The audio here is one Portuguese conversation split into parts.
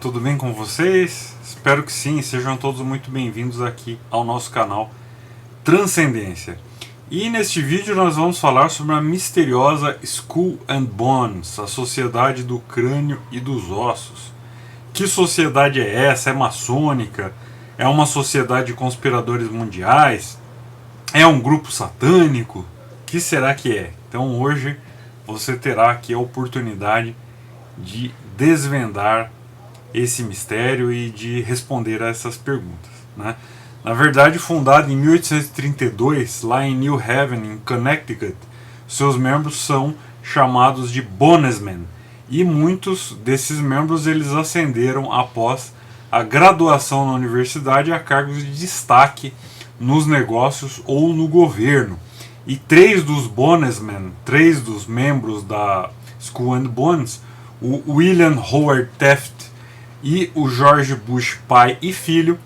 Tudo bem com vocês? Espero que sim, sejam todos muito bem-vindos aqui ao nosso canal Transcendência. E neste vídeo nós vamos falar sobre a misteriosa Skull and Bones, a sociedade do crânio e dos ossos. Que sociedade é essa? É maçônica? É uma sociedade de conspiradores mundiais? É um grupo satânico? O que será que é? Então hoje você terá aqui a oportunidade de desvendar esse mistério e de responder a essas perguntas, né? Na verdade, fundado em 1832, lá em New Haven, em Connecticut, seus membros são chamados de Bonesmen, e muitos desses membros eles ascenderam após a graduação na universidade a cargos de destaque nos negócios ou no governo. E três dos Bonesmen, três dos membros da Skull and Bones, o William Howard Taft e o George Bush pai e filho,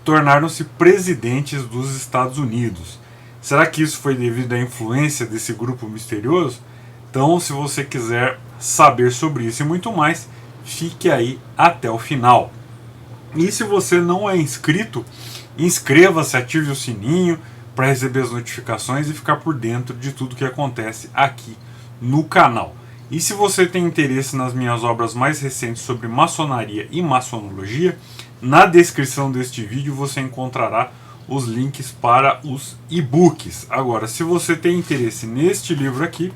tornaram-se presidentes dos Estados Unidos. Será que isso foi devido à influência desse grupo misterioso? Então, se você quiser saber sobre isso e muito mais, fique aí até o final. E se você não é inscrito, inscreva-se, ative o sininho para receber as notificações e ficar por dentro de tudo que acontece aqui no canal. E se você tem interesse nas minhas obras mais recentes sobre maçonaria e maçonologia, na descrição deste vídeo você encontrará os links para os e-books. Agora, se você tem interesse neste livro aqui,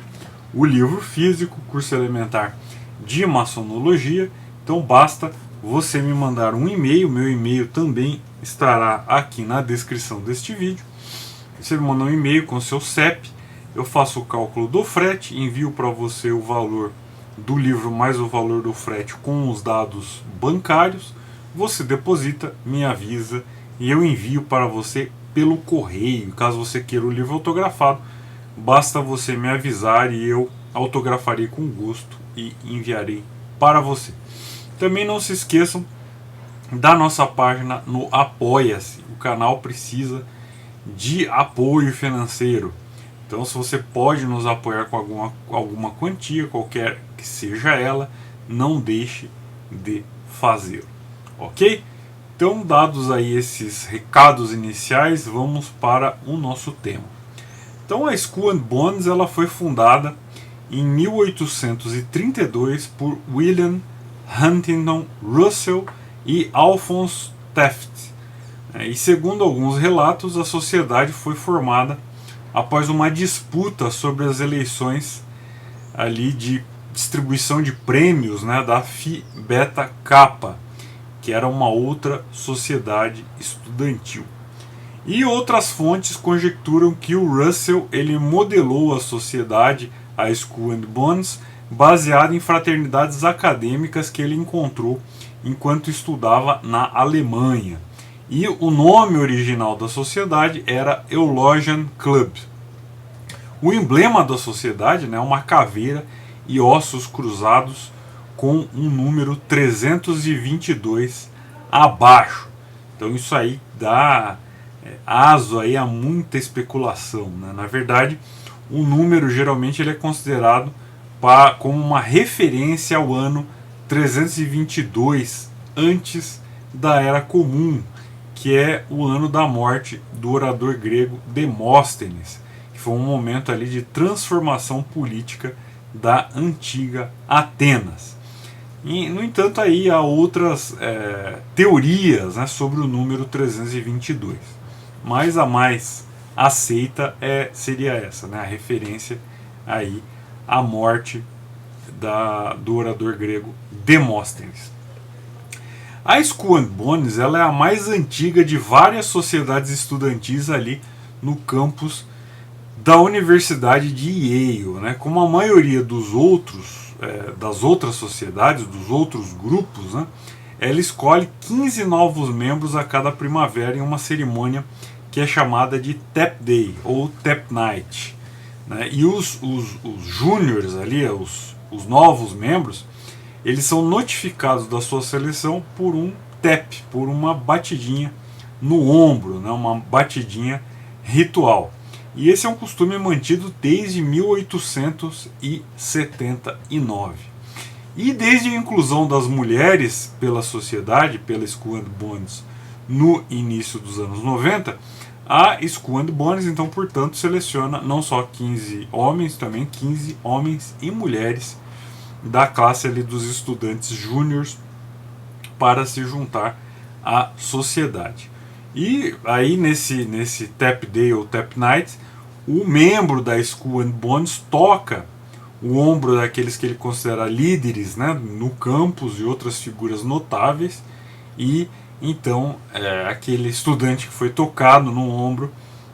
o livro físico, curso elementar de maçonologia, então basta você me mandar um e-mail, meu e-mail também estará aqui na descrição deste vídeo. Você me manda um e-mail com seu CEP, eu faço o cálculo do frete, envio para você o valor do livro mais o valor do frete com os dados bancários, você deposita, me avisa e eu envio para você pelo correio. Caso você queira o livro autografado, basta você me avisar e eu autografarei com gosto e enviarei para você. Também não se esqueçam da nossa página no Apoia-se, o canal precisa de apoio financeiro. Então, se você pode nos apoiar com alguma quantia, qualquer que seja ela, não deixe de fazê-lo, ok? Então, dados aí esses recados iniciais, vamos para o nosso tema. Então, a Skull and Bones ela foi fundada em 1832 por William Huntington Russell e Alphonse Taft. E segundo alguns relatos, a sociedade foi formada após uma disputa sobre as eleições ali de distribuição de prêmios, né, da Phi Beta Kappa, que era uma outra sociedade estudantil. E outras fontes conjecturam que o Russell ele modelou a sociedade, a Skull and Bones, baseada em fraternidades acadêmicas que ele encontrou enquanto estudava na Alemanha. E o nome original da sociedade era Eulogian Club. O emblema da sociedade, né, é uma caveira e ossos cruzados com um número 322 abaixo. Então isso aí dá aso aí a muita especulação, né? Na verdade, o número geralmente ele é considerado como uma referência ao ano 322 antes da Era Comum, que é o ano da morte do orador grego Demóstenes, que foi um momento ali de transformação política da antiga Atenas. E, no entanto, aí há outras teorias, né, sobre o número 322, mas a mais aceita seria essa, né, a referência aí à morte do orador grego Demóstenes. A Skull and Bones ela é a mais antiga de várias sociedades estudantis ali no campus da Universidade de Yale, né? Como a maioria dos das outras sociedades, dos outros grupos, né? Ela escolhe 15 novos membros a cada primavera em uma cerimônia que é chamada de Tap Day ou Tap Night, né? E os júniores ali, os novos membros, eles são notificados da sua seleção por um tap, por uma batidinha no ombro, né, uma batidinha ritual. E esse é um costume mantido desde 1879. E desde a inclusão das mulheres pela sociedade, pela Skull and Bones, no início dos anos 90, a Skull and Bones, então, portanto, seleciona não só 15 homens, também 15 homens e mulheres da classe ali dos estudantes júniores para se juntar à sociedade. E aí nesse Tap Day ou Tap Night, o membro da Skull and Bones toca o ombro daqueles que ele considera líderes, né, no campus e outras figuras notáveis, e então aquele estudante que foi tocado no ombro,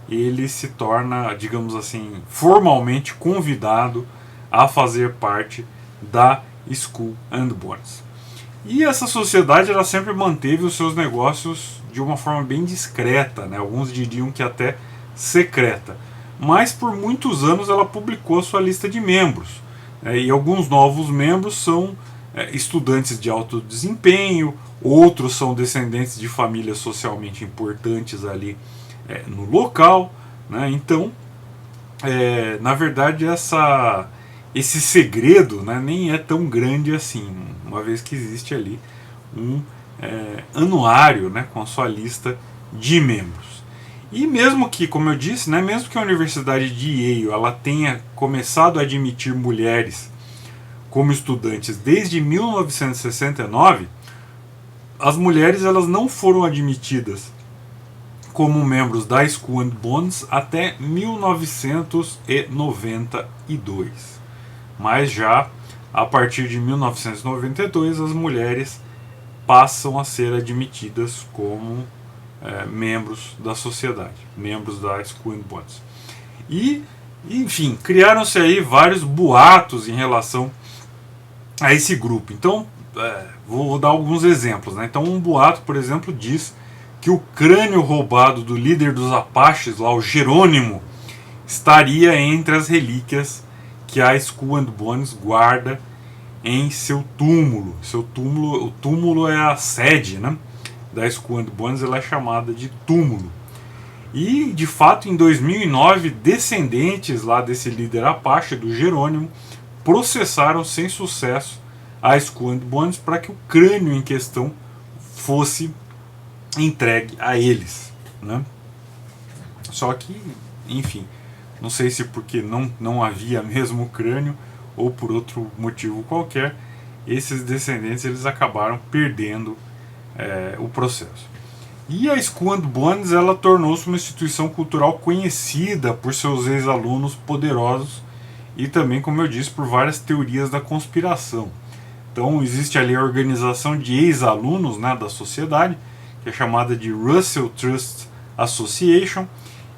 ele se torna, digamos assim, formalmente convidado a fazer parte da Skull and Bones. E essa sociedade ela sempre manteve os seus negócios de uma forma bem discreta, né? Alguns diriam que até secreta. Mas por muitos anos ela publicou sua lista de membros. E alguns novos membros são estudantes de alto desempenho, outros são descendentes de famílias socialmente importantes ali no local, né? Então, na verdade, esse segredo, né, nem é tão grande assim, uma vez que existe ali um anuário, né, com a sua lista de membros. E mesmo que, como eu disse, né, mesmo que a Universidade de Yale ela tenha começado a admitir mulheres como estudantes desde 1969, as mulheres elas não foram admitidas como membros da Skull and Bones até 1992. Mas já a partir de 1992 as mulheres passam a ser admitidas como membros da sociedade, membros da Skull and Bones. E, enfim, criaram-se aí vários boatos em relação a esse grupo. Então, vou dar alguns exemplos, né? Então, um boato, por exemplo, diz que o crânio roubado do líder dos Apaches, lá, o Jerônimo, estaria entre as relíquias que a Skull and Bones guarda em seu túmulo. O túmulo é a sede, né, da Skull and Bones, ela é chamada de túmulo. E, de fato, em 2009, descendentes lá desse líder Apache, do Jerônimo, processaram sem sucesso a Skull and Bones para que o crânio em questão fosse entregue a eles, né? Só que, enfim, não sei se porque não havia mesmo o crânio ou por outro motivo qualquer, esses descendentes eles acabaram perdendo o processo. E a Skull and Bones ela tornou-se uma instituição cultural conhecida por seus ex-alunos poderosos e também, como eu disse, por várias teorias da conspiração. Então existe ali a organização de ex-alunos, né, da sociedade, que é chamada de Russell Trust Association,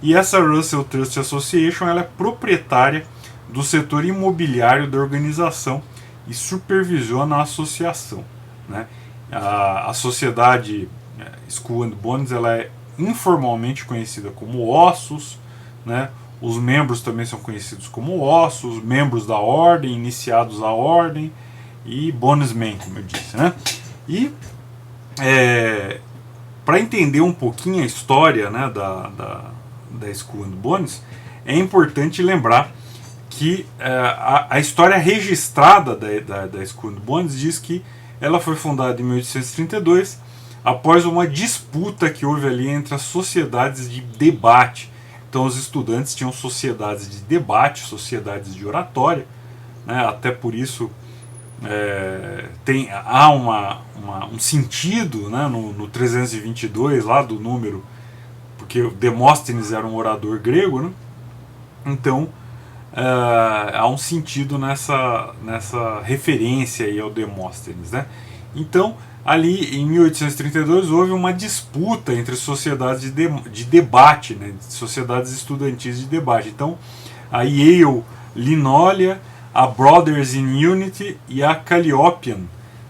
e essa Russell Trust Association ela é proprietária do setor imobiliário da organização e supervisiona a associação, né? A sociedade Skull and Bones ela é informalmente conhecida como Ossos, né? Os membros também são conhecidos como Ossos, membros da ordem, iniciados à ordem e Bonesmen, como eu disse, né? E para entender um pouquinho a história, né, da Skull and Bones, é importante lembrar que a história registrada da Skull and Bones diz que ela foi fundada em 1832 após uma disputa que houve ali entre as sociedades de debate. Então os estudantes tinham sociedades de debate, sociedades de oratória, né, até por isso há um sentido, né, no 322 lá do número, porque Demóstenes era um orador grego, né? Então há um sentido nessa referência aí ao Demóstenes, né? Então ali em 1832 houve uma disputa entre sociedades de debate, né, sociedades estudantis de debate. Então a Yale Linolia, a Brothers in Unity e a Calliopian,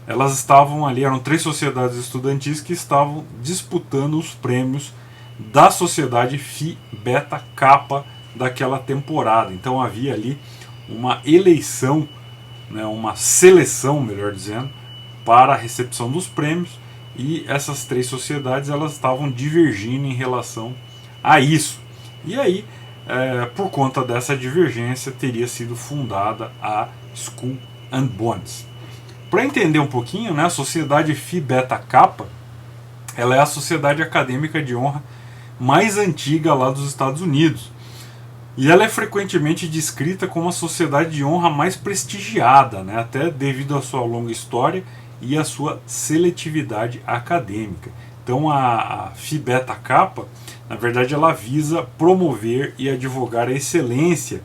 elas estavam ali, eram 3 sociedades estudantis que estavam disputando os prêmios da sociedade Phi Beta Kappa daquela temporada. Então havia ali uma eleição, né, uma seleção, melhor dizendo, para a recepção dos prêmios, e essas 3 sociedades elas estavam divergindo em relação a isso. E aí, por conta dessa divergência, teria sido fundada a Skull and Bones. Para entender um pouquinho, né, a sociedade Phi Beta Kappa, ela é a sociedade acadêmica de honra mais antiga lá dos Estados Unidos. E ela é frequentemente descrita como a sociedade de honra mais prestigiada, né, até devido à sua longa história e à sua seletividade acadêmica. Então a Phi Beta Kappa, na verdade, ela visa promover e advogar a excelência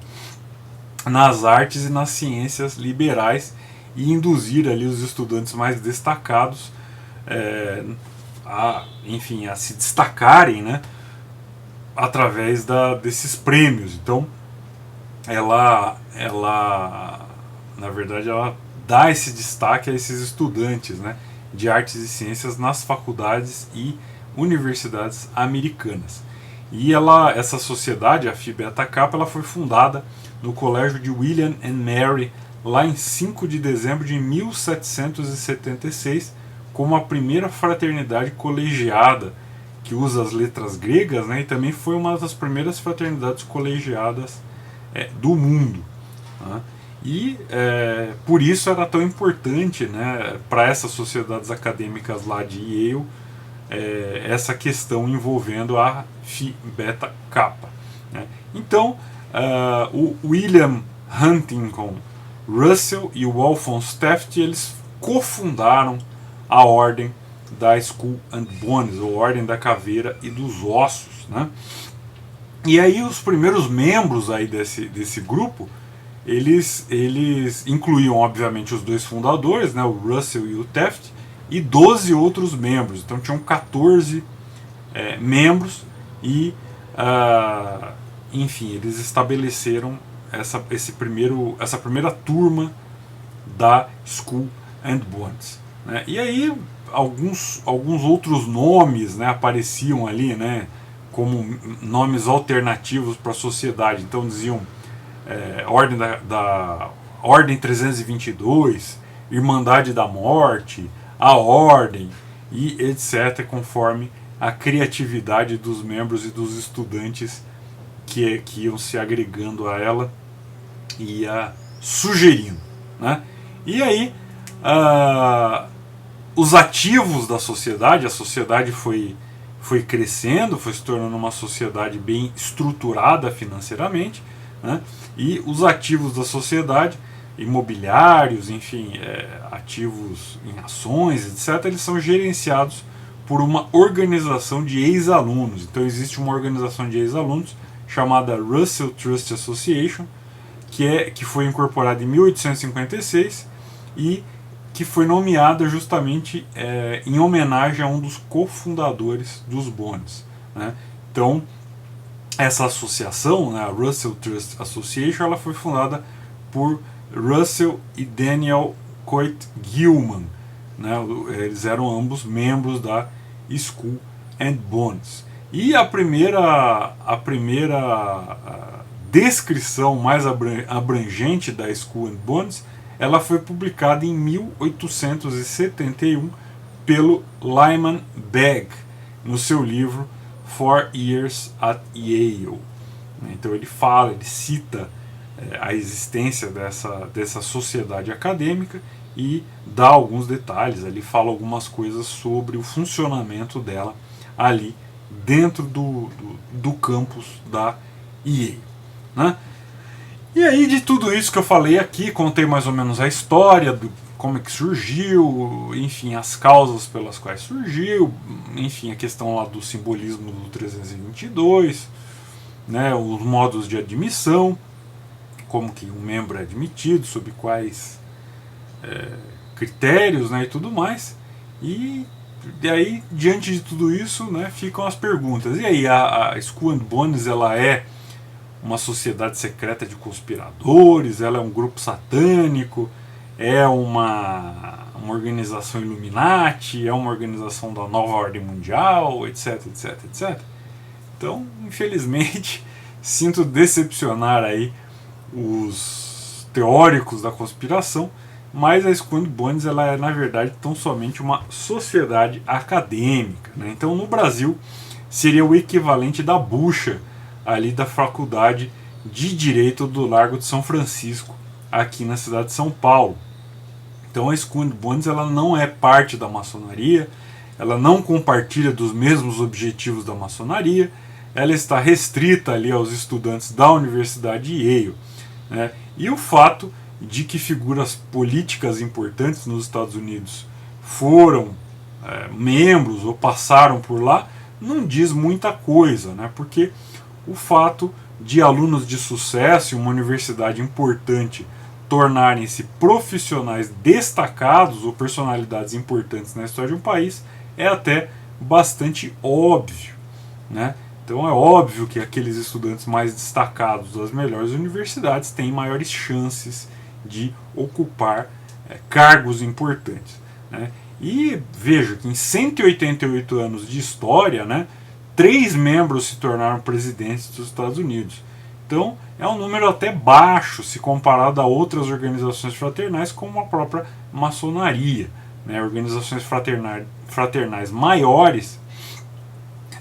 nas artes e nas ciências liberais e induzir ali os estudantes mais destacados a se destacarem, né, através desses prêmios. Então ela na verdade ela dá esse destaque a esses estudantes, né, de artes e ciências nas faculdades e universidades americanas. E essa sociedade, a Phi Beta Kappa, ela foi fundada no colégio de William and Mary lá em 5 de dezembro de 1776, como a primeira fraternidade colegiada que usa as letras gregas, né, e também foi uma das primeiras fraternidades colegiadas do mundo, né? E por isso era tão importante, né, para essas sociedades acadêmicas lá de Yale essa questão envolvendo a Phi Beta Kappa, né? Então o William Huntington Russell e o Alphonse Taft, eles cofundaram a ordem da Skull and Bones, ou Ordem da Caveira e dos Ossos, né? E aí os primeiros membros aí desse grupo, eles incluíam obviamente os dois fundadores, né, o Russell e o Taft, e 12 outros membros. Então tinham 14 membros e enfim, eles estabeleceram essa primeira turma da Skull and Bones, né? E aí alguns outros nomes, né, apareciam ali, né, como nomes alternativos para a sociedade. Então diziam Ordem 322, Irmandade da Morte, a Ordem e etc., conforme a criatividade dos membros e dos estudantes que iam se agregando a ela e ia sugerindo, né? E aí os ativos da sociedade, a sociedade foi crescendo, foi se tornando uma sociedade bem estruturada financeiramente, né? E os ativos da sociedade, imobiliários, enfim, ativos em ações, etc., eles são gerenciados por uma organização de ex-alunos. Então existe uma organização de ex-alunos chamada Russell Trust Association, que foi incorporada em 1856 e que foi nomeada justamente em homenagem a um dos cofundadores dos Bones, né? Então essa associação, né, a Russell Trust Association, ela foi fundada por Russell e Daniel Coit Gilman, né? Eles eram ambos membros da Skull and Bones. E a primeira descrição mais abrangente da Skull and Bones, ela foi publicada em 1871 pelo Lyman Begg, no seu livro 4 Years at Yale. Então ele cita a existência dessa sociedade acadêmica e dá alguns detalhes, ali fala algumas coisas sobre o funcionamento dela ali dentro do campus da Yale, né? E aí, de tudo isso que eu falei aqui, contei mais ou menos a história, como é que surgiu, enfim, as causas pelas quais surgiu, enfim, a questão lá do simbolismo do 322, né, os modos de admissão, como que um membro é admitido, sob quais critérios, né, e tudo mais. E aí, diante de tudo isso, né, ficam as perguntas. E aí, a Skull and Bones, ela é uma sociedade secreta de conspiradores? Ela é um grupo satânico? É uma organização Illuminati? É uma organização da nova ordem mundial? Etc, etc, etc. Então, infelizmente, sinto decepcionar aí os teóricos da conspiração, mas a Skull and Bones, ela é, na verdade, tão somente uma sociedade acadêmica, né? Então, no Brasil, seria o equivalente da bucha ali da Faculdade de Direito do Largo de São Francisco, aqui na cidade de São Paulo. Então a Skull and Bones ela não é parte da maçonaria, ela não compartilha dos mesmos objetivos da maçonaria, ela está restrita ali aos estudantes da Universidade Yale, né? E o fato de que figuras políticas importantes nos Estados Unidos foram membros ou passaram por lá não diz muita coisa, né? Porque o fato de alunos de sucesso em uma universidade importante tornarem-se profissionais destacados ou personalidades importantes na história de um país é até bastante óbvio, né? Então é óbvio que aqueles estudantes mais destacados das melhores universidades têm maiores chances de ocupar cargos importantes, né? E veja que em 188 anos de história, né, 3 membros se tornaram presidentes dos Estados Unidos. Então é um número até baixo se comparado a outras organizações fraternais como a própria maçonaria, né? Organizações fraternais maiores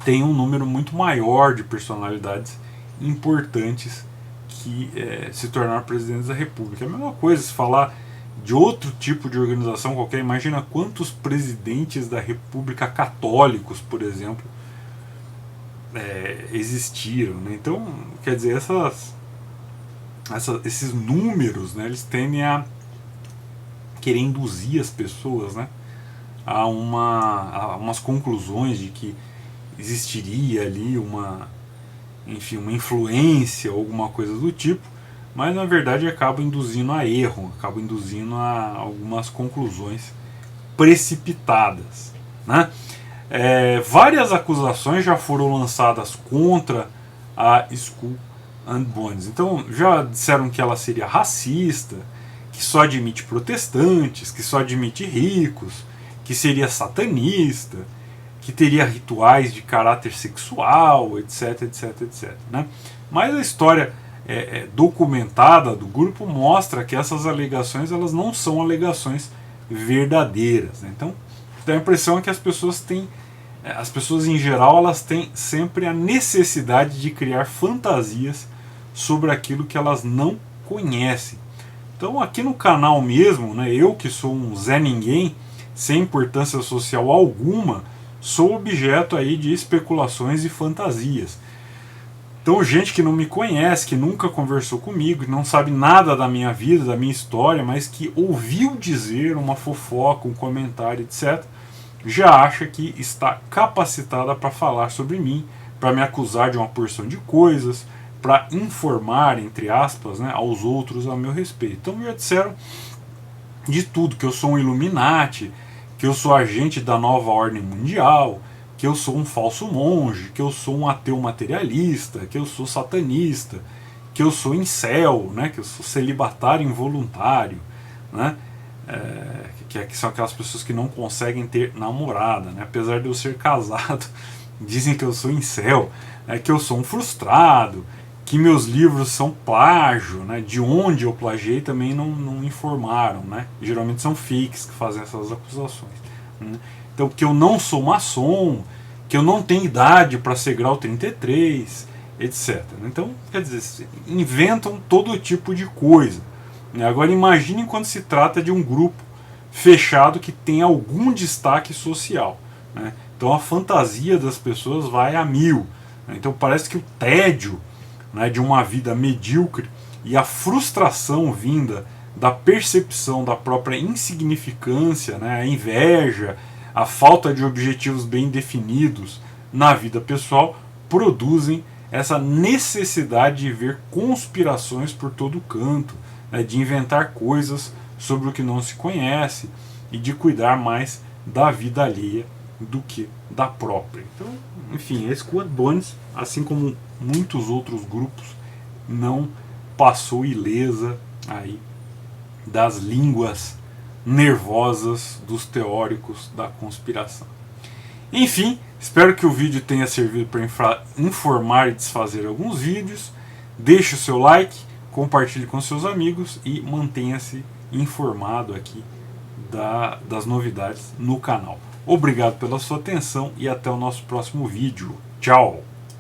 têm um número muito maior de personalidades importantes que se tornaram presidentes da República. É a mesma coisa se falar de outro tipo de organização qualquer. Imagina quantos presidentes da República católicos, por exemplo, existiram, né? Então, quer dizer, esses números, né, eles tendem a querer induzir as pessoas, né, a umas conclusões de que existiria ali uma influência ou alguma coisa do tipo, mas na verdade acaba induzindo a erro, acaba induzindo a algumas conclusões precipitadas, né? Várias acusações já foram lançadas contra a Skull and Bones. Então já disseram que ela seria racista, que só admite protestantes, que só admite ricos, que seria satanista, que teria rituais de caráter sexual, etc, etc, etc, né? Mas a história documentada do grupo mostra que essas alegações elas não são alegações verdadeiras, né? Então dá a impressão que as pessoas em geral elas têm sempre a necessidade de criar fantasias sobre aquilo que elas não conhecem. Então aqui no canal mesmo, né, eu que sou um Zé Ninguém, sem importância social alguma, sou objeto aí de especulações e fantasias. Então gente que não me conhece, que nunca conversou comigo, que não sabe nada da minha vida, da minha história, mas que ouviu dizer uma fofoca, um comentário, etc., já acha que está capacitada para falar sobre mim, para me acusar de uma porção de coisas, para informar, entre aspas, né, aos outros a meu respeito. Então já disseram de tudo, que eu sou um Illuminati, que eu sou agente da nova ordem mundial, que eu sou um falso monge, que eu sou um ateu materialista, que eu sou satanista, que eu sou incel, né, que eu sou celibatário involuntário, né, que são aquelas pessoas que não conseguem ter namorada, né, apesar de eu ser casado, dizem que eu sou incel, que eu sou um frustrado, que meus livros são plágio, né, de onde eu plagiei também não informaram, né, geralmente são fakes que fazem essas acusações, né? Então, que eu não sou maçom, que eu não tenho idade para ser grau 33, etc. Então, quer dizer, inventam todo tipo de coisa, né? Agora imaginem quando se trata de um grupo fechado que tem algum destaque social, né? Então a fantasia das pessoas vai a 1000, né? Então parece que o tédio, né, de uma vida medíocre e a frustração vinda da percepção da própria insignificância, né, a inveja, a falta de objetivos bem definidos na vida pessoal produzem essa necessidade de ver conspirações por todo canto, né, de inventar coisas sobre o que não se conhece e de cuidar mais da vida alheia do que da própria. Então, enfim, a Skull and Bones, assim como muitos outros grupos, não passou ilesa aí das línguas nervosas dos teóricos da conspiração. Enfim, espero que o vídeo tenha servido para informar e desfazer alguns vídeos. Deixe o seu like, compartilhe com seus amigos e mantenha-se informado aqui das novidades no canal. Obrigado pela sua atenção e até o nosso próximo vídeo. Tchau!